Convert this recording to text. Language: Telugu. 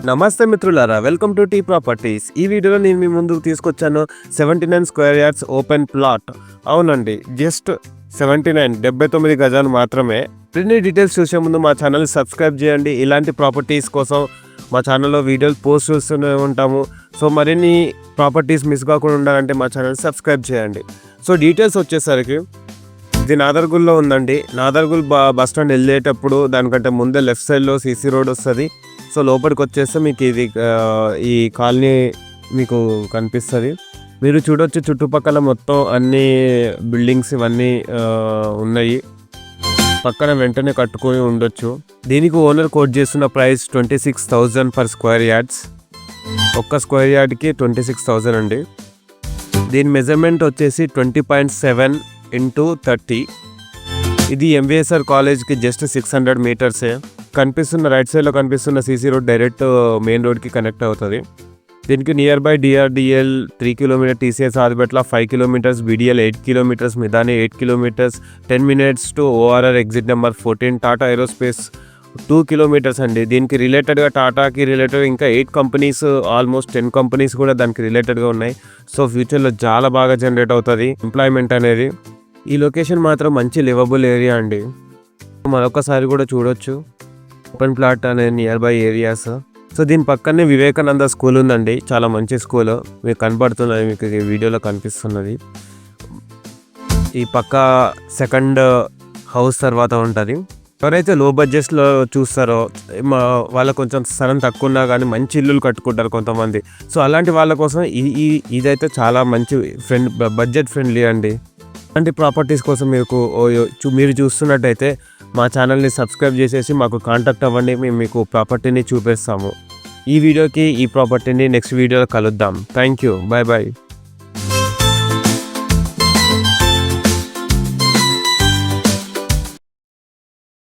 నమస్తే మిత్రులారా, వెల్కమ్ టు టీ ప్రాపర్టీస్. ఈ వీడియోలో నేను మీ ముందుకు తీసుకొచ్చాను 79 స్క్వేర్ యార్డ్స్ ఓపెన్ ప్లాట్. అవునండి, జస్ట్ 79 గజాలు మాత్రమే. ప్రింట్ డీటెయిల్స్ చూసే ముందు మా ఛానల్ సబ్స్క్రైబ్ చేయండి. ఇలాంటి ప్రాపర్టీస్ కోసం మా ఛానల్లో వీడియోలు పోస్ట్ చేస్తూనే ఉంటాము. సో మరిన్ని ప్రాపర్టీస్ మిస్ కాకుండా ఉండాలంటే మా ఛానల్ సబ్స్క్రైబ్ చేయండి. సో డీటెయిల్స్ వచ్చేసరికి ఇది నాదర్గుల్లో ఉందండి. నాదర్గుల్ బస్ స్టాండ్ వెళ్ళేటప్పుడు దానికంటే ముందే లెఫ్ట్ సైడ్లో సీసీ రోడ్ వస్తుంది. సో లోపలికి వచ్చేస్తే మీకు ఇది ఈ కాలనీ మీకు కనిపిస్తుంది. మీరు చూడొచ్చు, చుట్టుపక్కల మొత్తం అన్ని బిల్డింగ్స్ ఇవన్నీ ఉన్నాయి. పక్కన వెంటనే కట్టుకొని ఉండొచ్చు. దీనికి ఓనర్ కోట్ చేస్తున్న ప్రైస్ 26,000 పర్ స్క్వేర్ యార్డ్స్. ఒక్క స్క్వేర్ యార్డ్కి 26,000 అండి. దీని మెజర్మెంట్ వచ్చేసి 20.7 × 30. ఇది ఎంవిఎస్ఆర్ కాలేజ్కి జస్ట్ 600 మీటర్సే. కనిపిస్తున్న రైట్ సైడ్లో కనిపిస్తున్న సీసీ రోడ్ డైరెక్ట్ మెయిన్ రోడ్కి కనెక్ట్ అవుతుంది. దీనికి nearby DRDL 3 kilometre, TCS Adibatla 5 kilometres, BDL 8 kilometres, Midhani 8 kilometres, 10 minutes to ORR exit number 14, Tata aerospace 2 kilometres అండి. దీనికి రిలేటెడ్గా టాటాకి రిలేటెడ్ ఇంకా 8 కంపెనీస్, ఆల్మోస్ట్ 10 కంపెనీస్ కూడా దానికి రిలేటెడ్గా ఉన్నాయి. సో ఫ్యూచర్లో చాలా బాగా జనరేట్ అవుతుంది ఎంప్లాయ్మెంట్ అనేది. ఈ లొకేషన్ మాత్రం మంచి లివబుల్ ఏరియా అండి. మరొకసారి కూడా చూడొచ్చు ఓపెన్ ప్లాట్ అనే నియర్ బై ఏరియాస్. సో దీని పక్కనే వివేకానంద స్కూల్ ఉందండి. చాలా మంచి స్కూల్ మీకు కనబడుతున్నది, మీకు ఈ వీడియోలో కనిపిస్తున్నది. ఈ పక్క సెకండ్ హౌస్ తర్వాత ఉంటుంది. ఎవరైతే లో బడ్జెట్లో చూస్తారో వాళ్ళకు కొంచెం స్థలం తక్కువ ఉన్నా కానీ మంచి ఇల్లులు కట్టుకుంటారు కొంతమంది. సో అలాంటి వాళ్ళ కోసం ఇదైతే చాలా మంచి బడ్జెట్ ఫ్రెండ్లీ అండి. అలాంటి ప్రాపర్టీస్ కోసం మీరు చూస్తున్నట్టయితే మా ఛానల్ని సబ్స్క్రైబ్ చేసేసి మాకు కాంటాక్ట్ అవ్వండి. మేము మీకు ప్రాపర్టీని చూపిస్తాము. ఈ వీడియోకి ఈ ప్రాపర్టీని నెక్స్ట్ వీడియోలో కలుద్దాం. Thank you. Bye bye.